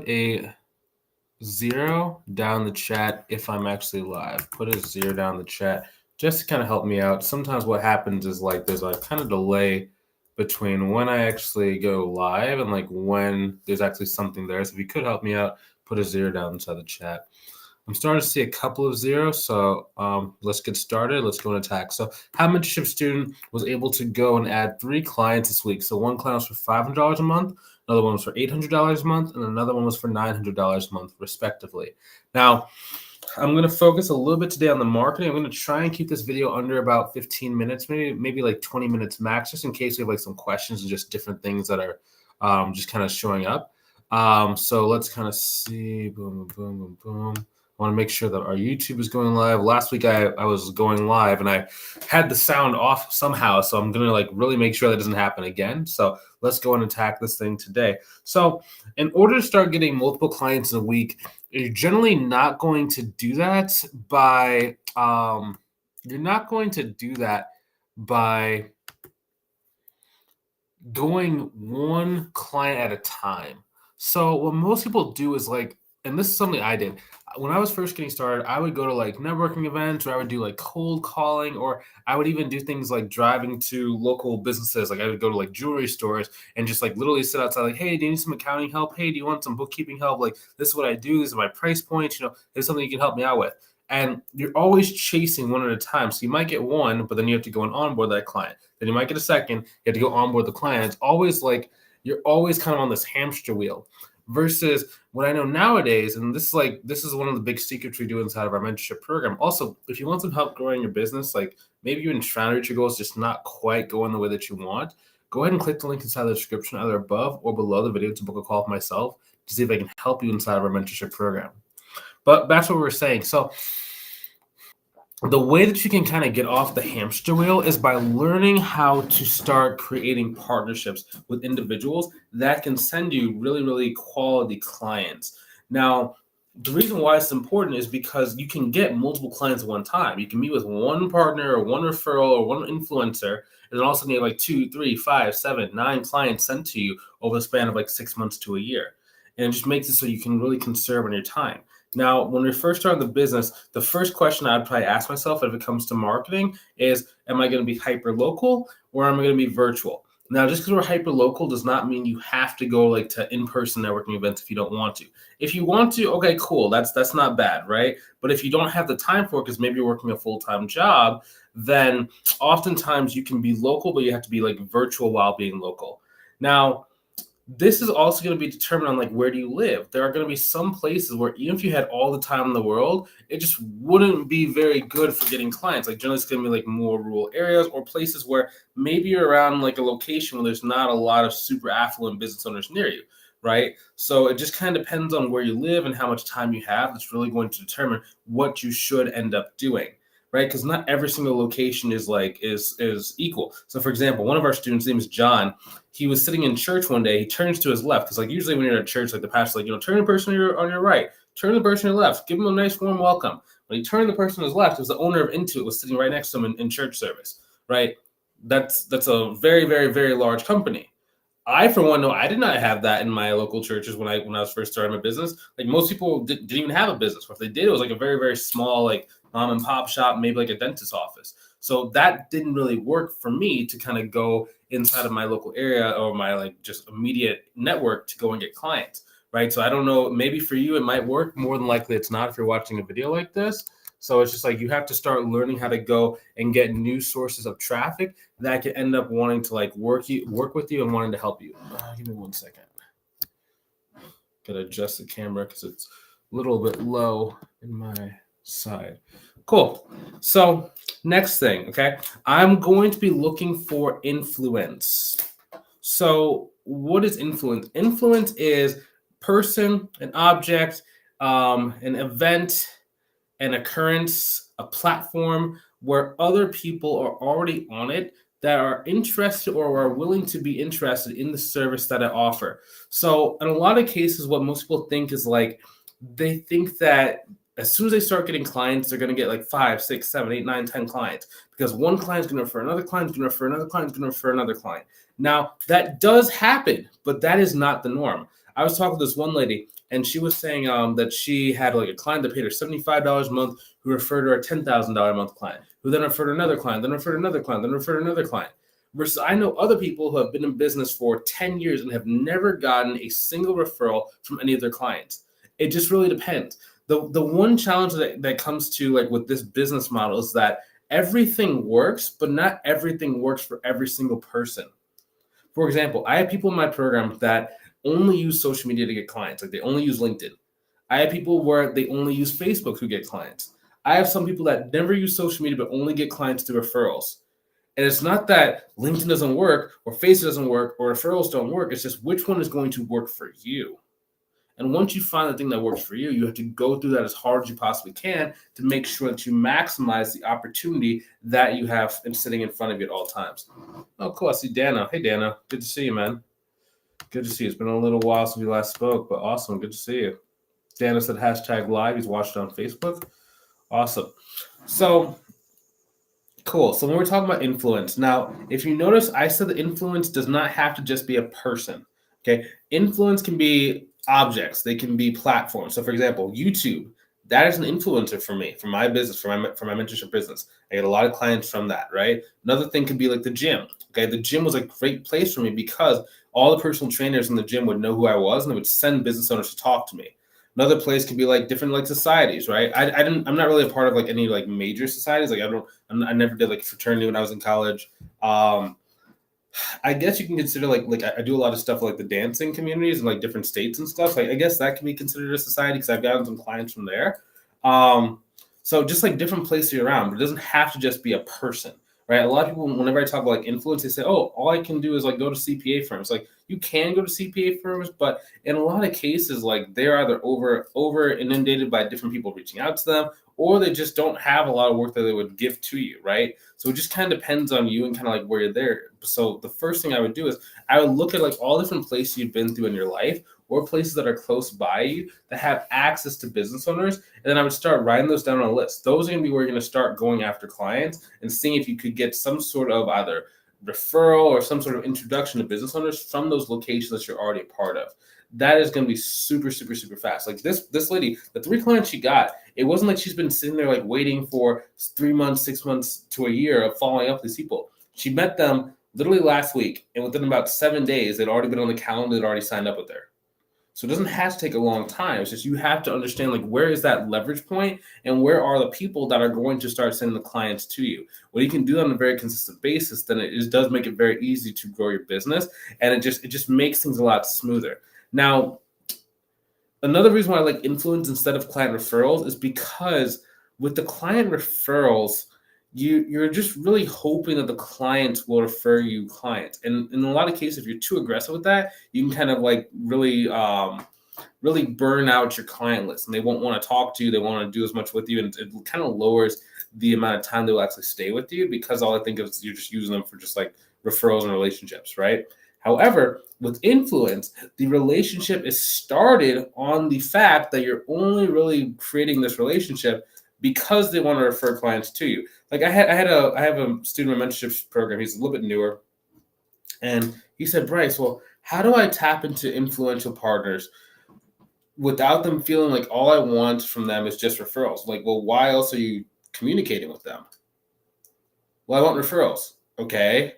a 0 down the chat if I'm actually live. Put a 0 down the chat just to kind of help me out. Sometimes what happens is like there's a kind of delay between when I actually go live and like when there's actually something there. So if you could help me out, put a 0 down inside the chat. I'm starting to see a couple of zeros, so let's get started. Let's go and attack. So, how mentorship student was able to go and add 3 clients this week? So, one client was for $500 a month, another one was for $800 a month, and another one was for $900 a month, respectively. Now, I'm going to focus a little bit today on the marketing. I'm going to try and keep this video under about 15 minutes, maybe like 20 minutes max, just in case we have like some questions and just different things that are just kind of showing up. So let's kind of see. Boom, boom, boom, boom. I want to make sure that our YouTube is going live. Last week I was going live and I had the sound off somehow. So I'm going to like really make sure that doesn't happen again. So let's go and attack this thing today. So in order to start getting multiple clients in a week, you're generally not going to do that by going one client at a time. So what most people do is like, and this is something I did when I was first getting started, I would go to like networking events, or I would do like cold calling, or I would even do things like driving to local businesses. Like I would go to like jewelry stores and just like literally sit outside like, hey, do you need some accounting help? Hey, do you want some bookkeeping help? Like, this is what I do. This is my price points. There's something you can help me out with. And you're always chasing one at a time. So you might get one, but then you have to go and onboard that client. Then you might get a second. You have to go onboard the client. It's always like you're always kind of on this hamster wheel. Versus what I know nowadays, and this is one of the big secrets we do inside of our mentorship program. Also, if you want some help growing your business, like maybe you've been trying to reach your goals, just not quite going the way that you want, go ahead and click the link inside the description, either above or below the video, to book a call with myself to see if I can help you inside of our mentorship program. But that's what we were saying. So the way that you can kind of get off the hamster wheel is by learning how to start creating partnerships with individuals that can send you really, really quality clients. Now, the reason why it's important is because you can get multiple clients at one time. You can meet with one partner or one referral or one influencer, and then all of a sudden you have like 2, 3, 5, 7, 9 clients sent to you over the span of like 6 months to a year. And it just makes it so you can really conserve on your time. Now, when we first started the business, the first question I'd probably ask myself if it comes to marketing is, am I going to be hyper local or am I going to be virtual? Now, just because we're hyper local does not mean you have to go like to in-person networking events if you don't want to. If you want to, okay, cool. That's not bad, right? But if you don't have the time for it because maybe you're working a full-time job, then oftentimes you can be local, but you have to be like virtual while being local. Now, this is also going to be determined on like, where do you live? There are going to be some places where even if you had all the time in the world, it just wouldn't be very good for getting clients. Like generally it's going to be like more rural areas or places where maybe you're around like a location where there's not a lot of super affluent business owners near you, right? So it just kind of depends on where you live and how much time you have. That's really going to determine what you should end up doing. Right, because not every single location is equal. So, for example, one of our students' name is John. He was sitting in church one day. He turns to his left because, like, usually when you're at church, like the pastor's like, turn the person on your right, turn the person on your left, give him a nice warm welcome. When he turned the person on his left, it was the owner of Intuit was sitting right next to him in church service. Right, that's a very, very, very large company. I, for one, know I did not have that in my local churches when I was first starting my business. Like most people didn't even have a business. Or if they did, it was like a very, very small like mom and pop shop, maybe like a dentist's office. So that didn't really work for me to kind of go inside of my local area or my like just immediate network to go and get clients, right? So I don't know, maybe for you it might work. More than likely it's not if you're watching a video like this. So it's just like you have to start learning how to go and get new sources of traffic that can end up wanting to like work with you and wanting to help you. Give me 1 second. Gotta adjust the camera because it's a little bit low in my side. Cool. So next thing, okay, I'm going to be looking for influence. So what is influence? Influence is person, an object, an event, an occurrence, a platform where other people are already on it that are interested or are willing to be interested in the service that I offer. So in a lot of cases, what most people think is like, they think that as soon as they start getting clients, they're going to get like 5, 6, 7, 8, 9, 10 clients because one client's going to refer another client, going to refer another client, going to refer another client. Now, that does happen, but that is not the norm. I was talking to this one lady. and she was saying that she had like a client that paid her $75 a month who referred her a $10,000 a month client, who then referred another client, then referred another client, then referred another client. Versus I know other people who have been in business for 10 years and have never gotten a single referral from any of their clients. It just really depends. The one challenge that comes to like with this business model is that everything works, but not everything works for every single person. For example, I have people in my program that only use social media to get clients. Like they only use LinkedIn. I have people where they only use Facebook who get clients. I have some people that never use social media but only get clients through referrals. And it's not that LinkedIn doesn't work or Facebook doesn't work or referrals don't work. It's just which one is going to work for you. And once you find the thing that works for you, you have to go through that as hard as you possibly can to make sure that you maximize the opportunity that you have sitting in front of you at all times. Oh, cool. I see Dana. Hey, Dana. Good to see you, man. Good to see you. It's been a little while since we last spoke, but awesome. Good to see you. Dana said #live. He's watched it on Facebook. Awesome. So, cool. So when we're talking about influence, now, if you notice, I said that influence does not have to just be a person. Okay. Influence can be objects. They can be platforms. So for example, YouTube, that is an influencer for me, for my business, for my mentorship business. I get a lot of clients from that, right? Another thing could be like the gym. Okay. The gym was a great place for me because all the personal trainers in the gym would know who I was and they would send business owners to talk to me. Another place could be like different like societies, right? I'm not really a part of like any like major societies. Like I never did like fraternity when I was in college. I guess you can consider like I do a lot of stuff like the dancing communities in like different states and stuff. Like I guess that can be considered a society because I've gotten some clients from there. So just like different places around, but it doesn't have to just be a person, right? A lot of people, whenever I talk about like influence, they say, "Oh, all I can do is like go to CPA firms." Like you can go to CPA firms, but in a lot of cases, like they're either over inundated by different people reaching out to them, or they just don't have a lot of work that they would give to you, right? So it just kind of depends on you and kind of like where you're there. So the first thing I would do is I would look at like all different places you've been through in your life or places that are close by you that have access to business owners. And then I would start writing those down on a list. Those are going to be where you're going to start going after clients and seeing if you could get some sort of either referral or some sort of introduction to business owners from those locations that you're already a part of. That is going to be super, super, super fast. Like this lady, the 3 clients she got, it wasn't like she's been sitting there like waiting for 3 months, 6 months to a year of following up with these people. She met them literally last week, and within about 7 days, they'd already been on the calendar, they'd already signed up with her. So it doesn't have to take a long time. It's just you have to understand like where is that leverage point and where are the people that are going to start sending the clients to you. When you can do that on a very consistent basis, then it does make it very easy to grow your business, and it just makes things a lot smoother. Now, another reason why I like influence instead of client referrals is because with the client referrals, you're just really hoping that the clients will refer you clients. And in a lot of cases, if you're too aggressive with that, you can kind of like really burn out your client list and they won't want to talk to you. They won't want to do as much with you. And it kind of lowers the amount of time they'll actually stay with you because all I think of is you're just using them for just like referrals and relationships, right? However, with influence, the relationship is started on the fact that you're only really creating this relationship because they want to refer clients to you. Like I have a student mentorship program. He's a little bit newer. And he said, Bryce, well, how do I tap into influential partners without them feeling like all I want from them is just referrals? Like, well, why else are you communicating with them? Well, I want referrals. Okay.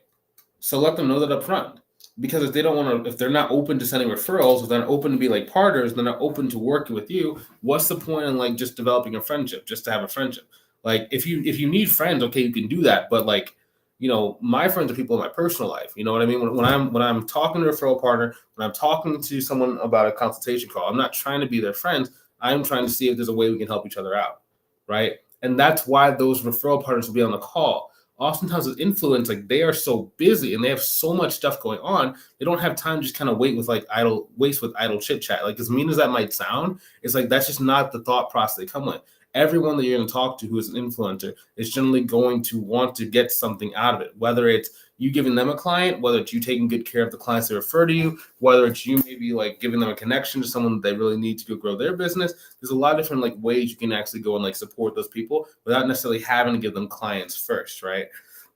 So let them know that up front. Because if they don't want to, if they're not open to sending referrals, if they're not open to be like partners, they're not open to working with you, what's the point in like just developing a friendship, just to have a friendship? Like if you need friends, okay, you can do that. But like, you know, my friends are people in my personal life. You know what I mean? When I'm talking to a referral partner, when I'm talking to someone about a consultation call, I'm not trying to be their friends. I'm trying to see if there's a way we can help each other out. Right. And that's why those referral partners will be on the call. Oftentimes with influence, like they are so busy and they have so much stuff going on, they don't have time to just kind of waste with idle chit chat. Like as mean as that might sound, it's like that's just not the thought process they come with. Everyone that you're going to talk to who is an influencer is generally going to want to get something out of it, whether it's you giving them a client, whether it's you taking good care of the clients they refer to you, whether it's you maybe like giving them a connection to someone that they really need to go grow their business. There's a lot of different like ways you can actually go and like support those people without necessarily having to give them clients first, right?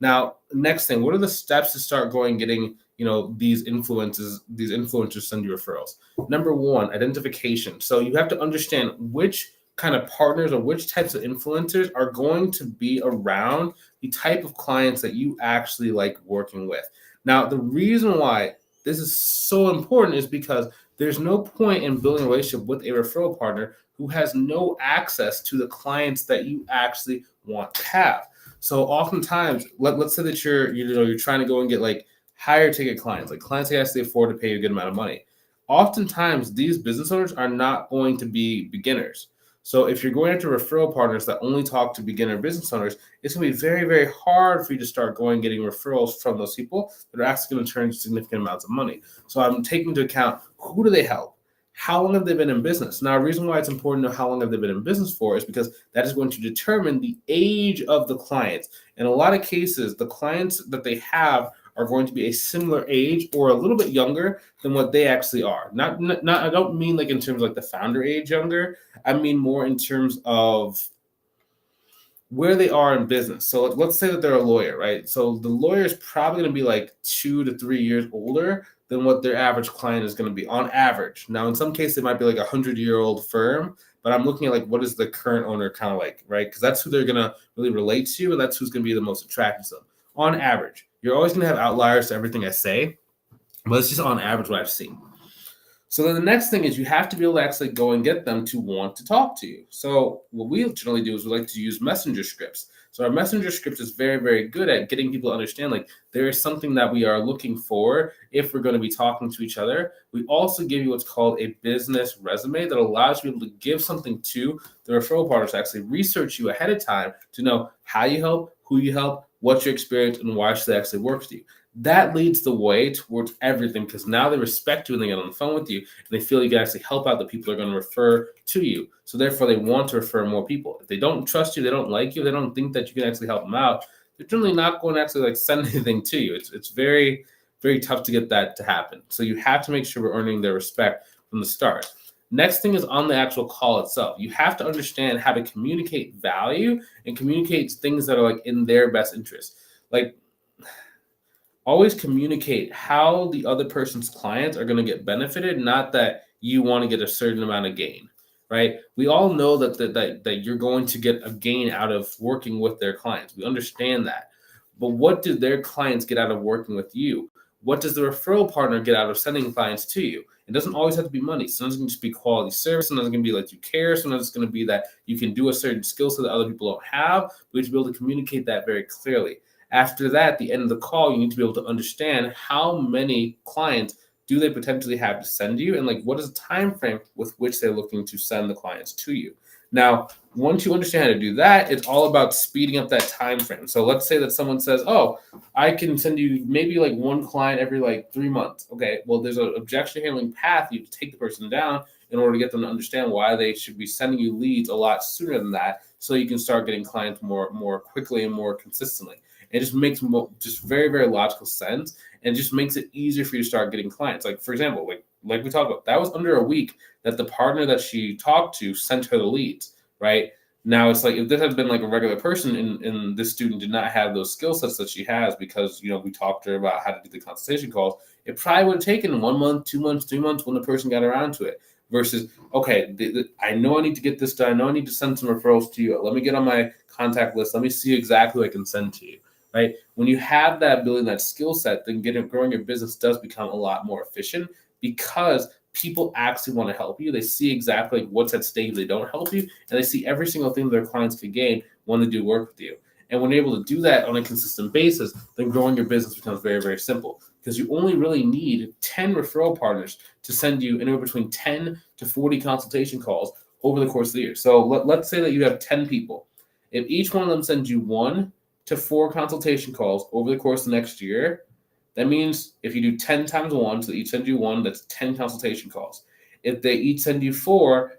Now, next thing, what are the steps to start going getting, these influencers send you referrals. Number one, identification. So you have to understand which kind of partners or which types of influencers are going to be around the type of clients that you actually like working with. Now, the reason why this is so important is because there's no point in building a relationship with a referral partner who has no access to the clients that you actually want to have. So oftentimes, let's say that you're trying to go and get like higher ticket clients, like clients that actually afford to pay a good amount of money. Oftentimes, these business owners are not going to be beginners. So if you're going after referral partners that only talk to beginner business owners, it's going to be very, very hard for you to start getting referrals from those people that are actually going to turn significant amounts of money. So I'm taking into account, who do they help? How long have they been in business? Now, a reason why it's important to know how long have they been in business for is because that is going to determine the age of the clients. In a lot of cases, the clients that they have are going to be a similar age or a little bit younger than what they actually are. Not I don't mean like in terms of like the founder age younger. I mean more in terms of where they are in business. So let's say that they're a lawyer, right? So the lawyer is probably going to be like 2 to 3 years older than what their average client is going to be on average. Now, in some cases, it might be like 100-year-old firm, but I'm looking at like what is the current owner kind of like, right? Because that's who they're going to really relate to, and that's who's going to be the most attractive to them. On average, you're always going to have outliers to everything I say, but it's just on average what I've seen. So then the next thing is you have to be able to actually go and get them to want to talk to you. So what we generally do is we like to use messenger scripts. So our messenger script is very, very good at getting people to understand like there is something that we are looking for if we're going to be talking to each other. We also give you what's called a business resume that allows you to give something to the referral partners to actually research you ahead of time to know how you help, who you help, what's your experience, and why should they actually work with you. That leads the way towards everything because now they respect you and they get on the phone with you and they feel you can actually help out the people they're going to refer to you. So therefore, they want to refer more people. If they don't trust you, they don't like you, they don't think that you can actually help them out, they're generally not going to actually like send anything to you. It's very, very tough to get that to happen. So you have to make sure we're earning their respect from the start. Next thing is on the actual call itself. You have to understand how to communicate value and communicate things that are like in their best interest. Like, always communicate how the other person's clients are going to get benefited, not that you want to get a certain amount of gain, right? We all know that you're going to get a gain out of working with their clients. We understand that. But what do their clients get out of working with you? What does the referral partner get out of sending clients to you? It doesn't always have to be money. Sometimes it can just be quality service. Sometimes it's going to be like you care. Sometimes it's going to be that you can do a certain skill set that other people don't have. We need to be able to communicate that very clearly. After that, at the end of the call, you need to be able to understand how many clients do they potentially have to send you and like what is the time frame with which they're looking to send the clients to you. Now, once you understand how to do that, it's all about speeding up that time frame. So let's say that someone says, oh, I can send you maybe like one client every like 3 months. Okay, well, there's an objection handling path. You have to take the person down in order to get them to understand why they should be sending you leads a lot sooner than that so you can start getting clients more quickly and more consistently. It just makes just very, very logical sense and just makes it easier for you to start getting clients. Like, for example, like we talked about, that was under a week that the partner that she talked to sent her the leads, right? Now, it's like if this had been like a regular person and this student did not have those skill sets that she has because, we talked to her about how to do the consultation calls, it probably would have taken 1 month, 2 months, 3 months when the person got around to it. Versus, okay, I know I need to get this done. I know I need to send some referrals to you. Let me get on my contact list. Let me see exactly who I can send to you. Right? When you have that ability, that skill set, then growing your business does become a lot more efficient because people actually want to help you. They see exactly what's at stake if they don't help you, and they see every single thing their clients could gain when they do work with you. And when you're able to do that on a consistent basis, then growing your business becomes very, very simple because you only really need 10 referral partners to send you anywhere between 10 to 40 consultation calls over the course of the year. So let's say that you have 10 people. If each one of them sends you 1 to 4 consultation calls over the course of the next year, that means if you do 10 times 1, so they each send you 1, that's 10 consultation calls. If they each send you 4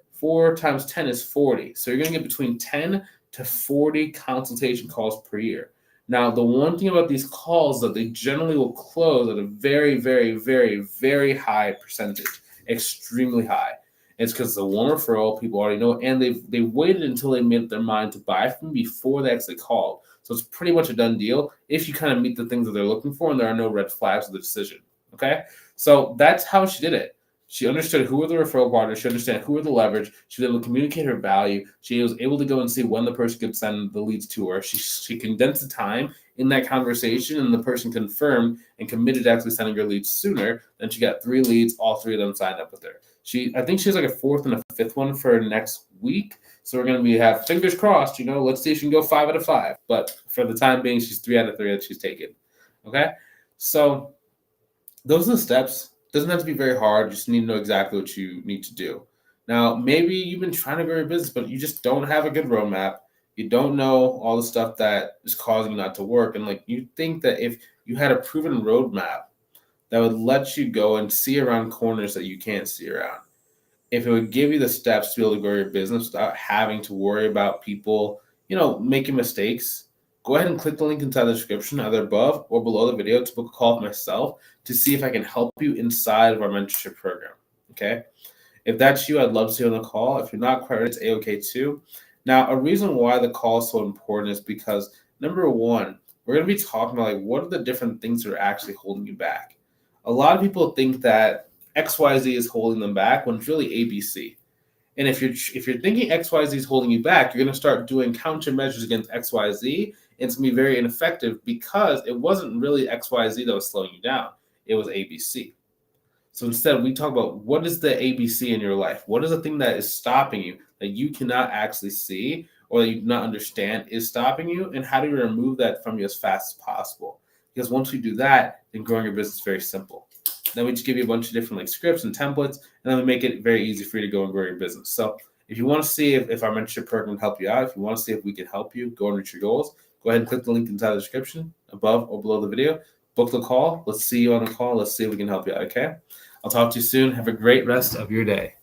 times 10 is 40. So you're going to get between 10 to 40 consultation calls per year. Now, the one thing about these calls is that they generally will close at a very, very, very, very high percentage, extremely high. It's because it's a one referral, people already know, and they waited until they made up their mind to buy from me before they actually called. So it's pretty much a done deal if you kind of meet the things that they're looking for and there are no red flags of the decision. Okay. So that's how she did it. She understood who were the referral partners. She understood who were the leverage. She was able to communicate her value. She was able to go and see when the person could send the leads to her. She condensed the time in that conversation, and the person confirmed and committed to actually sending her leads sooner. Then she got 3 leads. All 3 of them signed up with her. I think she has like a 4th and a 5th one for next week. So we're going to have fingers crossed. Let's see if she can go 5 out of 5. But for the time being, she's 3 out of 3 that she's taken. Okay, so those are the steps. Doesn't have to be very hard. You just need to know exactly what you need to do. Now, maybe you've been trying to grow your business, but you just don't have a good roadmap. You don't know all the stuff that is causing you not to work. And you think that if you had a proven roadmap that would let you go and see around corners that you can't see around, if it would give you the steps to be able to grow your business without having to worry about people, making mistakes, go ahead and click the link inside the description, either above or below the video, to book a call with myself to see if I can help you inside of our mentorship program. Okay. If that's you, I'd love to see you on the call. If you're not quite ready, it's A-okay too. Now, a reason why the call is so important is because, number one, we're going to be talking about what are the different things that are actually holding you back. A lot of people think that XYZ is holding them back when it's really ABC. And if you're thinking XYZ is holding you back, you're going to start doing countermeasures against XYZ, and it's going to be very ineffective because it wasn't really XYZ that was slowing you down. It was ABC. So instead, we talk about what is the ABC in your life? What is the thing that is stopping you that you cannot actually see or that you do not understand is stopping you? And how do you remove that from you as fast as possible? Because once we do that, then growing your business is very simple. Then we just give you a bunch of different scripts and templates, and then we make it very easy for you to go and grow your business. So if you want to see if our mentorship program can help you out, if you want to see if we can help you go and reach your goals, go ahead and click the link inside the description above or below the video. Book the call. Let's see you on the call. Let's see if we can help you out, okay? I'll talk to you soon. Have a great rest of your day.